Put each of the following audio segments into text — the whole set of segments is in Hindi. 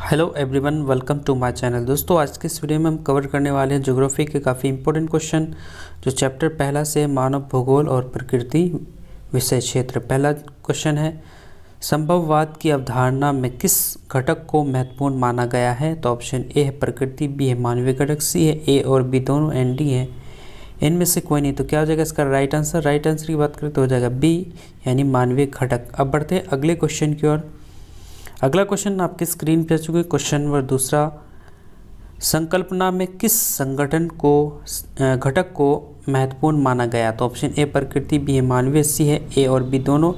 Hello everyone, welcome to my channel. दोस्तों, आज के इस वीडियो में हम कवर करने वाले हैं ज्योग्राफी के काफ़ी इंपॉर्टेंट क्वेश्चन जो चैप्टर पहला से मानव भूगोल और प्रकृति विषय क्षेत्र। पहला क्वेश्चन है, संभववाद की अवधारणा में किस घटक को महत्वपूर्ण माना गया है? तो ऑप्शन ए है प्रकृति, बी है मानवीय घटक, सी है ए और बी दोनों, एंड डी है इनमें से कोई नहीं। तो क्या हो जाएगा इसका राइट आंसर? राइट आंसर की बात करें तो हो जाएगा बी यानी मानवीय घटक। अब बढ़ते हैं अगले क्वेश्चन की ओर। अगला क्वेश्चन आपकी स्क्रीन पे आ चुके। क्वेश्चन नंबर दूसरा, संकल्पना में किस संगठन को घटक को महत्वपूर्ण माना गया? तो ऑप्शन ए प्रकृति, बी है मानवीय, सी है ए और बी दोनों,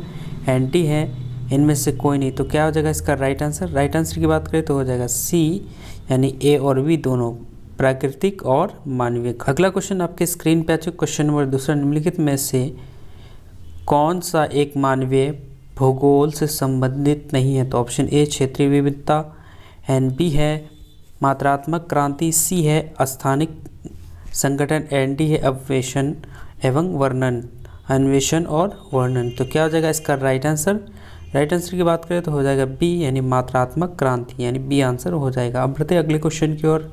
एंड डी है इनमें से कोई नहीं। तो क्या हो जाएगा इसका राइट आंसर? राइट आंसर की बात करें तो हो जाएगा सी यानी ए और बी दोनों, प्राकृतिक और मानवीय। अगला क्वेश्चन आपके स्क्रीन पे आ चुके। क्वेश्चन नंबर दूसरा, निम्नलिखित में से कौन सा एक मानवीय भूगोल से संबंधित नहीं है? तो ऑप्शन ए क्षेत्रीय विविधता, एंड बी है मात्रात्मक क्रांति, सी है स्थानिक संगठन, एंड डी है अन्वेषण एवं वर्णन, अन्वेषण और वर्णन। तो क्या हो जाएगा इसका राइट आंसर? राइट आंसर की बात करें तो हो जाएगा बी यानी मात्रात्मक क्रांति, यानी बी आंसर हो जाएगा। अब बढ़ते अगले क्वेश्चन की ओर।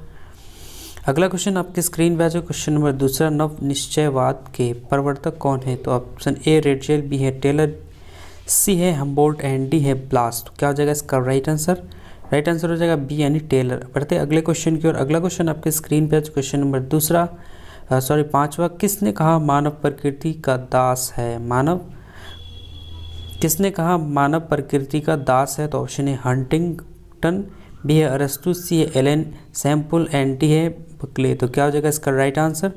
अगला क्वेश्चन आपके स्क्रीन पे आ जाए। क्वेश्चन नंबर दूसरा, नव निश्चयवाद के प्रवर्तक कौन है? तो ऑप्शन ए रेडजेल, बी है टेलर, सी है हम्बोल्ट, एंड डी है ब्लास्ट। क्या हो जाएगा इसका राइट आंसर? राइट आंसर हो जाएगा बी यानी टेलर। बढ़ते अगले क्वेश्चन की ओर। अगला क्वेश्चन आपके स्क्रीन पे क्वेश्चन नंबर दूसरा पांचवा, किसने कहा मानव प्रकृति का दास है? किसने कहा मानव प्रकृति का दास है? तो ऑप्शन ए हंटिंगटन, बी है अरस्तु, सी है एलन सैम्पल, एंड डी है बकले। तो क्या हो जाएगा इसका राइट आंसर?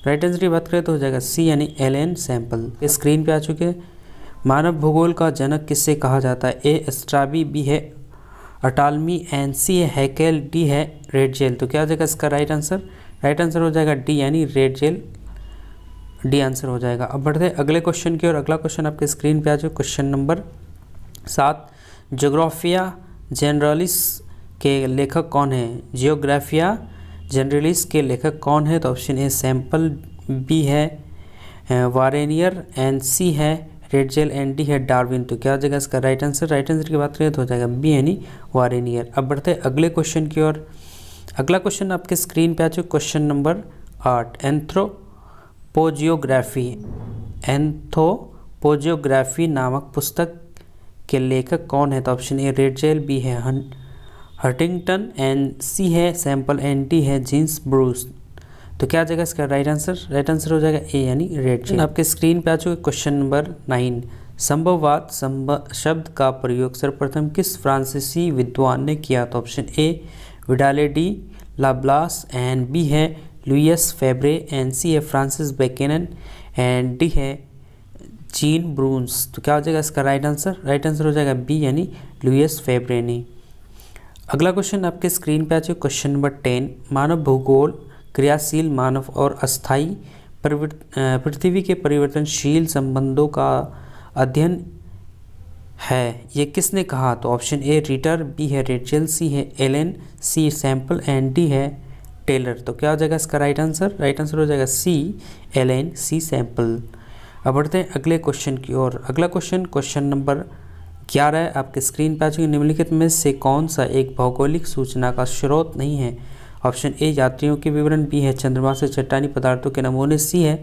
राइट आंसर की बात करें तो हो जाएगा सी यानी एलन सैम्पल। स्क्रीन पे आ चुके हैं। मानव भूगोल का जनक किसे कहा जाता है? ए स्ट्राबी, बी है अटालमी, एंड सी है हैकेल, डी है रेडजेल। तो क्या हो जाएगा इसका राइट आंसर? राइट आंसर हो जाएगा डी यानी रेडजेल, डी आंसर हो जाएगा। अब बढ़ते हैं अगले क्वेश्चन की ओर। अगला क्वेश्चन आपके स्क्रीन पे आ जाए। क्वेश्चन नंबर 7, जियोग्राफिया जनरलिस के लेखक कौन है? जियोग्राफिया जनरलिस के लेखक कौन है? तो ऑप्शन ए सैम्पल, बी है वारेनियर, एंड सी है रेडजेल, एंड डी है डार्विन। तो क्या हो जाएगा इसका राइट आंसर? राइट आंसर की बात करें तो हो जाएगा बी यानी वारेनियर। अब बढ़ते हैं अगले क्वेश्चन की ओर। अगला क्वेश्चन आपके स्क्रीन पे आ चुके। क्वेश्चन नंबर 8, एंथ्रोपोजियोग्राफी नामक पुस्तक के लेखक कौन है? तो ऑप्शन ए रेडजेल, बी है हंटिंगटन, एंड सी है सैम्पल, एंड डी है जीन्स ब्रूस। तो क्या आ जाएगा इसका राइट आंसर? राइट आंसर हो जाएगा ए यानी रेडजेल। आपके स्क्रीन पे आ चुके क्वेश्चन नंबर 9, संभववाद शब्द का प्रयोग सर्वप्रथम किस फ्रांसीसी विद्वान ने किया? तो option A Vidal de la Blache, and B है लुइस फेब्रे, एंड सी है फ्रांसिस बेकेन, एंड डी है जीन ब्रून्स। तो क्या हो जाएगा इसका राइट आंसर? राइट आंसर हो जाएगा बी यानी लुइस फेब्रे ने। अगला क्वेश्चन आपके स्क्रीन पे आ चुके। क्वेश्चन नंबर 10, मानव भूगोल क्रियाशील मानव और अस्थायी पृथ्वी के परिवर्तनशील संबंधों का अध्ययन है, ये किसने कहा? तो ऑप्शन ए रीटर, बी है रेडजेल, सी है Ellen, C Semple, and D है टेलर। तो क्या हो जाएगा इसका राइट आंसर? राइट आंसर हो जाएगा सी एलन, सी सैम्पल। अब बढ़ते हैं अगले क्वेश्चन की ओर। अगला क्वेश्चन नंबर 11 आपके स्क्रीन पर आ चुकी। निम्नलिखित में से कौन सा एक भौगोलिक सूचना का स्रोत नहीं है? ऑप्शन ए यात्रियों के विवरण, बी है चंद्रमा से चट्टानी पदार्थों के नमूने, सी है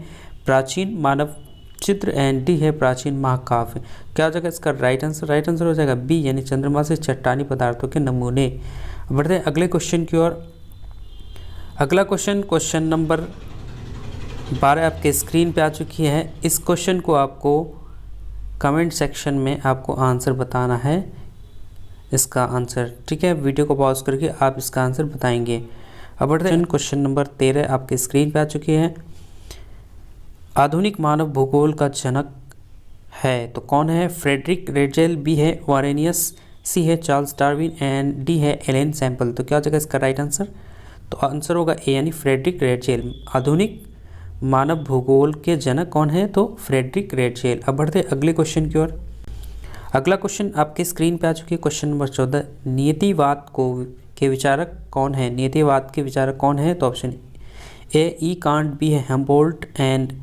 प्राचीन मानव चित्र, एंड डी है प्राचीन महाकाव्य। क्या हो जाएगा इसका राइट आंसर? राइट आंसर हो जाएगा बी यानी चंद्रमा से चट्टानी पदार्थों के नमूने। बढ़ते हैं अगले क्वेश्चन की ओर। अगला क्वेश्चन नंबर 12 आपके स्क्रीन पे आ चुकी है। इस क्वेश्चन को आपको कमेंट सेक्शन में आपको आंसर बताना है, इसका आंसर, ठीक है? वीडियो को पॉज करके आप इसका आंसर बताएंगे। अब बढ़ते हैं क्वेश्चन नंबर 13 आपके स्क्रीन पे आ चुके हैं। आधुनिक मानव भूगोल का जनक है तो कौन है? फ्रेडरिक रेडजेल, बी है वारेनियस, सी है चार्ल्स डार्विन, एंड डी है एलन सैम्पल। तो क्या हो जाएगा इसका राइट आंसर? तो आंसर होगा ए यानी फ्रेडरिक रेडजेल। आधुनिक मानव भूगोल के जनक कौन है? तो फ्रेडरिक रेडजेल। अब बढ़ते अगले क्वेश्चन की ओर। अगला क्वेश्चन आपके स्क्रीन पे आ चुकी है। क्वेश्चन नंबर 14, नियतिवाद के विचारक कौन है? नियतिवाद के विचारक कौन है? तो option A E Kant, B है हम्बोल्ट, एंड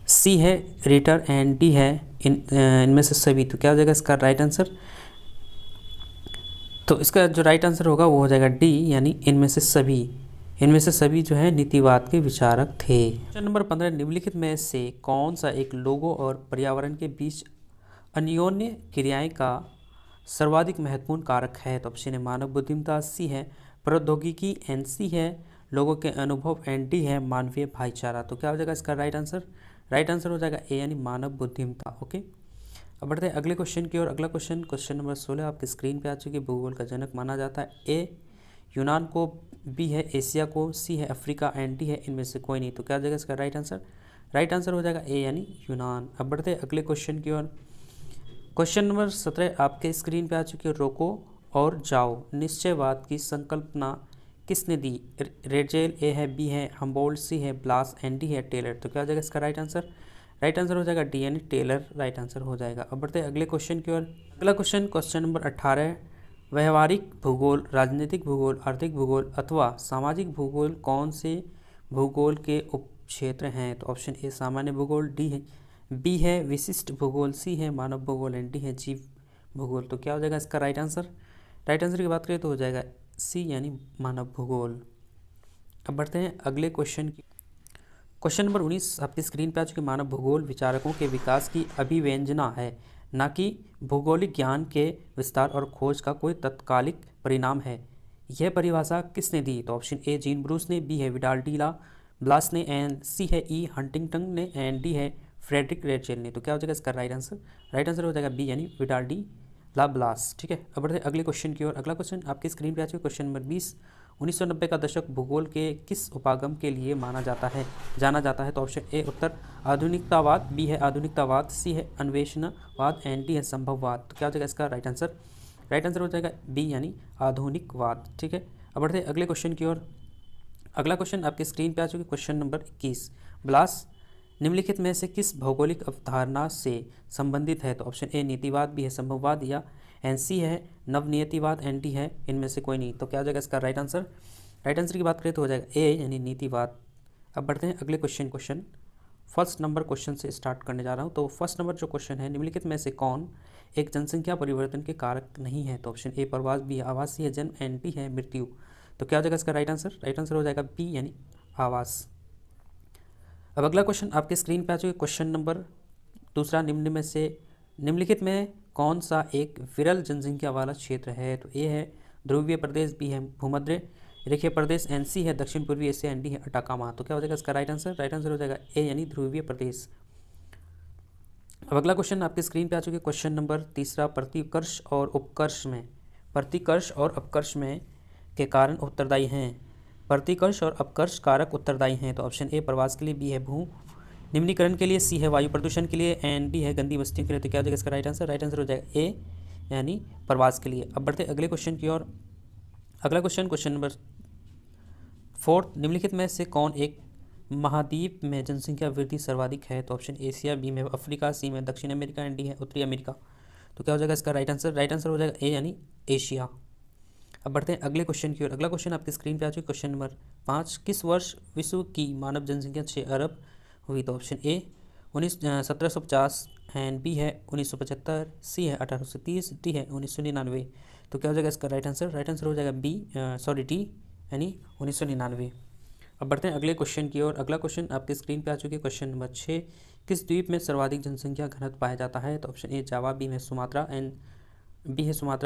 सी है रीटर, एंड डी है इनमें से सभी। तो क्या हो जाएगा इसका राइट आंसर? तो इसका जो राइट आंसर होगा वो हो जाएगा डी, यानी इनमें से सभी जो है नीतिवाद के विचारक थे। क्वेश्चन नंबर 15, निम्नलिखित में से कौन सा एक लोगों और पर्यावरण के बीच अन्योन्य क्रियाएं का सर्वाधिक महत्वपूर्ण कारक है? तो ऑप्शन ए मानव बुद्धिमत्ता, सी है प्रौद्योगिकी, एन सी है लोगों के अनुभव, एंड डी है मानवीय भाईचारा। तो क्या हो जाएगा इसका राइट आंसर? राइट आंसर हो जाएगा ए, यानी मानव बुद्धिमत्ता। ओके, अब बढ़ते हैं अगले क्वेश्चन की ओर। अगला क्वेश्चन नंबर 16 आपकी स्क्रीन पे आ चुकी है। भूगोल का जनक माना जाता है? ए यूनान को, बी है एशिया को, सी है अफ्रीका, एंड डी है इनमें से कोई नहीं। तो क्या हो जाएगा इसका राइट आंसर? राइट आंसर हो जाएगा ए, यानी यूनान। अब बढ़ते हैं अगले क्वेश्चन की ओर। क्वेश्चन नंबर 17 आपके स्क्रीन पे आ चुकी है। रोको और जाओ निश्चयवाद की संकल्पना किसने दी? रेडजेल, ए है, बी है हम्बोल्ट, सी है ब्लास, एंड डी है टेलर। तो क्या हो जाएगा इसका राइट आंसर? राइट आंसर हो जाएगा डी, यानी टेलर राइट आंसर हो जाएगा। अब बढ़ते हैं अगले क्वेश्चन की ओर। अगला क्वेश्चन नंबर 18, व्यवहारिक भूगोल, राजनीतिक भूगोल, आर्थिक भूगोल अथवा सामाजिक भूगोल कौन से भूगोल के उपक्षेत्र हैं? तो ऑप्शन ए सामान्य भूगोल, डी है, बी है विशिष्ट भूगोल, सी है मानव भूगोल, एंड डी है जीव भूगोल। तो क्या हो जाएगा इसका राइट आंसर? राइट आंसर की बात करें तो हो जाएगा सी, यानी मानव भूगोल। अब बढ़ते हैं अगले क्वेश्चन की। क्वेश्चन नंबर 19 आपकी स्क्रीन पर आ चुके। मानव भूगोल विचारकों के विकास की अभिव्यंजना है, न कि भौगोलिक ज्ञान के विस्तार और खोज का कोई तत्कालिक परिणाम है। यह परिभाषा किसने दी? तो ऑप्शन ए जीन ब्रूस ने, बी है विडाल डी ला ब्लास ने, एंड सी है ई हंटिंगटन ने, एंड डी है फ्रेडरिक रेडजेल ने। तो क्या हो जाएगा इसका राइट आंसर? राइट आंसर हो जाएगा बी, यानी विडाल डी ला ब्लास। ठीक है, अब बढ़ते अगले क्वेश्चन की ओर। अगला क्वेश्चन आपकी स्क्रीन पे आ चुके। क्वेश्चन नंबर 20, 1990 का दशक भूगोल के किस उपागम के लिए जाना जाता है? तो ऑप्शन ए उत्तर आधुनिकतावाद, बी है आधुनिकतावाद, सी है अन्वेषणवाद, एंड डी है संभववाद। तो क्या हो जाएगा इसका राइट आंसर? राइट आंसर हो जाएगा बी, यानी आधुनिकवाद। ठीक है, अब बढ़ते अगले क्वेश्चन की ओर। अगला क्वेश्चन आपके स्क्रीन पे आ चुकी। क्वेश्चन नंबर 21, ब्लास निम्नलिखित में से किस भौगोलिक अवधारणा से संबंधित है? तो ऑप्शन ए नीतिवाद, बी है संभववाद, या एन सी है नवनियतिवाद, एन डी है इनमें से कोई नहीं। तो क्या हो जाएगा इसका राइट आंसर? राइट आंसर की बात करें तो हो जाएगा ए, यानी नीतिवाद। अब बढ़ते हैं अगले क्वेश्चन फर्स्ट नंबर क्वेश्चन से स्टार्ट करने जा रहा हूँ। तो फर्स्ट नंबर जो क्वेश्चन है, निम्नलिखित में से कौन एक जनसंख्या परिवर्तन के कारक नहीं है? तो ऑप्शन ए प्रवास, बी आवास, सी है जन्म, एन डी है मृत्यु। तो क्या हो जाएगा इसका राइट आंसर? राइट आंसर हो जाएगा बी, यानी आवास। अब अगला क्वेश्चन आपके स्क्रीन पे आ चुके। क्वेश्चन नंबर दूसरा, निम्नलिखित में कौन सा एक विरल जनसंख्या वाला क्षेत्र है? तो ए है ध्रुवीय प्रदेश, बी है भूमध्य रेखीय प्रदेश, एन सी है दक्षिण पूर्वी एशिया, एन डी है अटाकामा। तो क्या हो जाएगा इसका राइट आंसर? राइट आंसर हो जाएगा ए, यानी ध्रुवीय प्रदेश। अब अगला क्वेश्चन आपके स्क्रीन पे आ चुके। क्वेश्चन नंबर तीसरा, प्रतिकर्ष और अपकर्ष में के कारण उत्तरदायी हैं। प्रतिकर्ष और अपकर्ष कारक उत्तरदायी हैं। तो ऑप्शन ए प्रवास के लिए, बी है भू निम्नीकरण के लिए, सी है वायु प्रदूषण के लिए, एंड डी है गंदी बस्तियों के लिए। तो क्या हो जाएगा इसका राइट आंसर? राइट आंसर हो जाएगा ए, यानी प्रवास के लिए। अब बढ़ते अगले क्वेश्चन की ओर। अगला क्वेश्चन नंबर 4, निम्नलिखित में से कौन एक महाद्वीप में जनसंख्या वृद्धि सर्वाधिक है? तो ऑप्शन एशिया, बी में अफ्रीका, सी में दक्षिण अमेरिका, एंड डी है उत्तरी अमेरिका। तो क्या हो जाएगा इसका राइट आंसर? राइट आंसर हो जाएगा ए, यानी एशिया। अब बढ़ते हैं अगले क्वेश्चन की ओर। अगला क्वेश्चन आपकी स्क्रीन पे आ चुकी। क्वेश्चन नंबर 5, किस वर्ष विश्व की मानव जनसंख्या 6 अरब हुई? तो ऑप्शन ए 1750, एंड बी है 1975, सी है 1830, डी है 1999। तो क्या हो जाएगा इसका राइट आंसर? राइट आंसर हो जाएगा डी, यानी 1999। अब बढ़ते हैं अगले क्वेश्चन की ओर। अगला क्वेश्चन आपके स्क्रीन पे आ चुके। क्वेश्चन नंबर 6, किस द्वीप में सर्वाधिक जनसंख्या घनत्व पाया जाता है? तो ऑप्शन ए जावा, बी है सुमात्रा,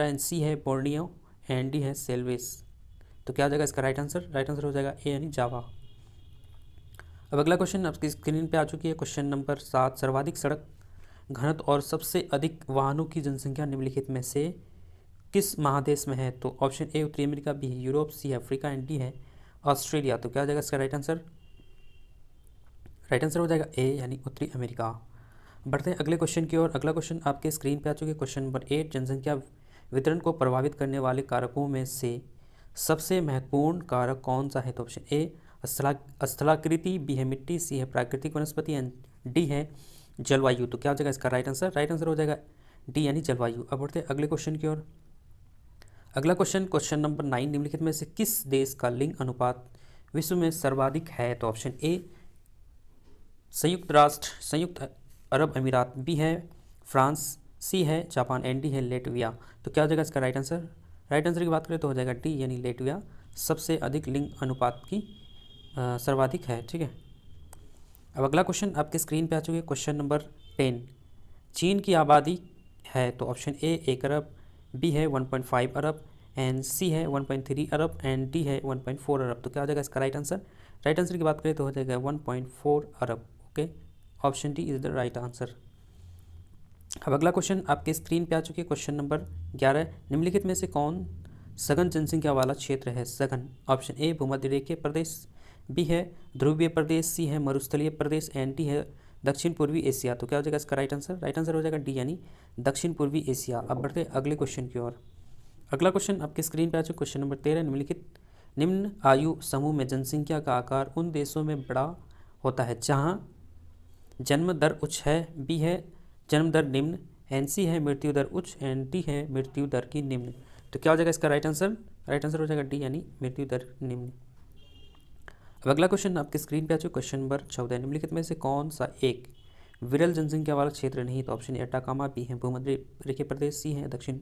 एंड सी है बोर्नियो, एंड डी है सेल्वेस। तो क्या हो जाएगा इसका राइट आंसर? राइट आंसर हो जाएगा ए, यानी जावा। अब अगला क्वेश्चन आपकी स्क्रीन पे आ चुकी है। क्वेश्चन नंबर 7, सर्वाधिक सड़क घनत्व और सबसे अधिक वाहनों की जनसंख्या निम्नलिखित में से किस महादेश में है? तो ऑप्शन ए उत्तरी अमेरिका, बी है यूरोप, सी है अफ्रीका, एंड डी है ऑस्ट्रेलिया। तो क्या हो जाएगा इसका राइट आंसर? राइट आंसर हो जाएगा ए, यानी उत्तरी अमेरिका। बढ़ते हैं अगले क्वेश्चन की ओर। अगला क्वेश्चन आपके स्क्रीन पे आ चुके। क्वेश्चन नंबर 8, जनसंख्या वितरण को प्रभावित करने वाले कारकों में से सबसे महत्वपूर्ण कारक कौन सा है? तो ऑप्शन ए स्थलाकृति, बी है मिट्टी, सी है प्राकृतिक वनस्पति, एंड डी है जलवायु। तो क्या हो जाएगा इसका राइट आंसर? राइट आंसर हो जाएगा डी, यानी जलवायु। अब बढ़ते हैं अगले क्वेश्चन की ओर। अगला क्वेश्चन नंबर 9, निम्नलिखित में से किस देश का लिंग अनुपात विश्व में सर्वाधिक है? तो ऑप्शन ए संयुक्त अरब अमीरात, बी है फ्रांस, सी है जापान, एंड डी है लेटविया। तो क्या हो जाएगा इसका राइट आंसर? राइट आंसर की बात करें तो हो जाएगा डी यानी लेटविया सबसे अधिक लिंग अनुपात की सर्वाधिक है। ठीक है, अब अगला क्वेश्चन आपके स्क्रीन पे आ चुके हैं, क्वेश्चन नंबर 10। चीन की आबादी है तो ऑप्शन ए 1 अरब, बी है 1.5 अरब, एंड सी है 1.3 अरब, एंड डी है 1.4 अरब। तो क्या हो जाएगा इसका राइट आंसर? राइट आंसर की बात करें तो हो जाएगा 1.4 अरब। Okay, option D is the right answer. अब अगला क्वेश्चन आपके स्क्रीन पे आ चुके हैं, क्वेश्चन नंबर 11। निम्नलिखित में से कौन सघन जनसंख्या वाला क्षेत्र है? सघन, ऑप्शन ए भूमध्य रेखीय प्रदेश, बी है ध्रुवीय प्रदेश, सी है मरुस्थलीय प्रदेश, एंड डी है दक्षिण पूर्वी एशिया। तो क्या हो जाएगा इसका राइट आंसर? राइट आंसर हो जाएगा डी यानी दक्षिण पूर्वी एशिया। अब बढ़ते अगले क्वेश्चन की ओर। अगला क्वेश्चन आपके स्क्रीन पे आ चुका क्वेश्चन नंबर 13। निम्न आयु समूह में जनसंख्या का आकार उन देशों में बड़ा होता है जहाँ जन्म दर उच्च है, बी है जन्म दर निम्न, एन सी है मृत्यु दर उच्च, एन डी है मृत्यु दर की निम्न। तो क्या हो जाएगा इसका राइट आंसर? राइट आंसर हो जाएगा डी यानी मृत्यु दर निम्न। अब अगला क्वेश्चन आपके स्क्रीन पे आ चुका क्वेश्चन नंबर 14। निम्नलिखित में से कौन सा एक विरल जनसंख्या वाला क्षेत्र नहीं? तो ऑप्शन ए अटाकामा, बी है भूमध्य रेखीय प्रदेश, सी है दक्षिण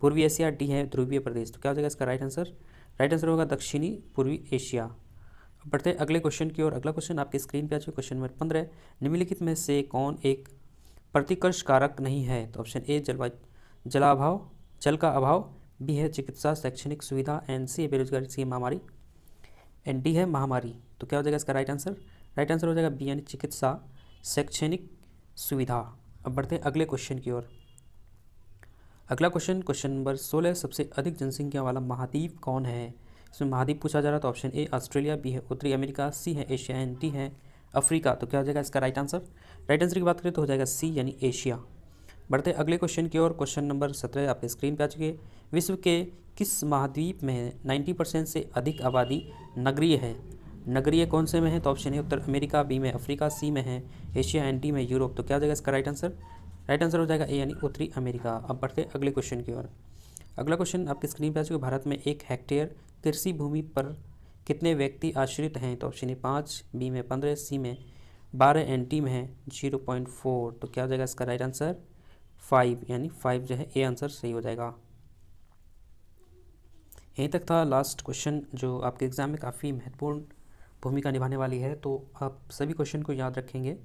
पूर्वी एशिया, डी है ध्रुवीय प्रदेश। तो क्या हो जाएगा इसका राइट आंसर? राइट आंसर होगा दक्षिणी पूर्वी एशिया। अब बढ़ते अगले क्वेश्चन की ओर। अगला क्वेश्चन आपके स्क्रीन पे आ चुका क्वेश्चन नंबर 15। निम्नलिखित में से कौन एक प्रतिकर्ष कारक नहीं है? तो ऑप्शन ए जल का अभाव, बी है चिकित्सा शैक्षणिक सुविधा, एंड सी है बेरोजगारी, सी महामारी, एंड डी है महामारी। तो क्या हो जाएगा इसका राइट आंसर? राइट आंसर हो जाएगा बी यानी चिकित्सा शैक्षणिक सुविधा। अब बढ़ते हैं अगले क्वेश्चन की ओर। अगला क्वेश्चन नंबर 16। सबसे अधिक जनसंख्या वाला महाद्वीप कौन है? इसमें महाद्वीप पूछा जा रहा है। तो ऑप्शन ए ऑस्ट्रेलिया, बी है उत्तरी अमेरिका, सी है एशिया, एंड डी है अफ्रीका। तो क्या हो जाएगा इसका राइट आंसर? राइट आंसर की बात करें तो हो जाएगा सी यानी एशिया। बढ़ते अगले क्वेश्चन की ओर। क्वेश्चन नंबर 17 आपके स्क्रीन पे आ चुके। विश्व के किस महाद्वीप में 90% से अधिक आबादी नगरीय है? नगरीय कौन से में है? तो ऑप्शन ए उत्तर अमेरिका, बी में अफ्रीका, सी में है एशिया, एंड डी में यूरोप। तो क्या हो जाएगा इसका राइट आंसर? राइट आंसर हो जाएगा ए यानी उत्तरी अमेरिका। अब बढ़ते अगले क्वेश्चन की ओर। अगला क्वेश्चन आपके स्क्रीन पे आ चुके। भारत में 1 हेक्टेयर कृषि भूमि पर कितने व्यक्ति आश्रित हैं? तो ऑप्शन ए 5, बी में 15, सी में 12, एंड डी में है 0.4। तो क्या हो जाएगा इसका राइट आंसर? 5 यानी 5 जो है ए आंसर सही हो जाएगा। यहीं तक था लास्ट क्वेश्चन जो आपके एग्ज़ाम में काफ़ी महत्वपूर्ण भूमिका निभाने वाली है। तो आप सभी क्वेश्चन को याद रखेंगे।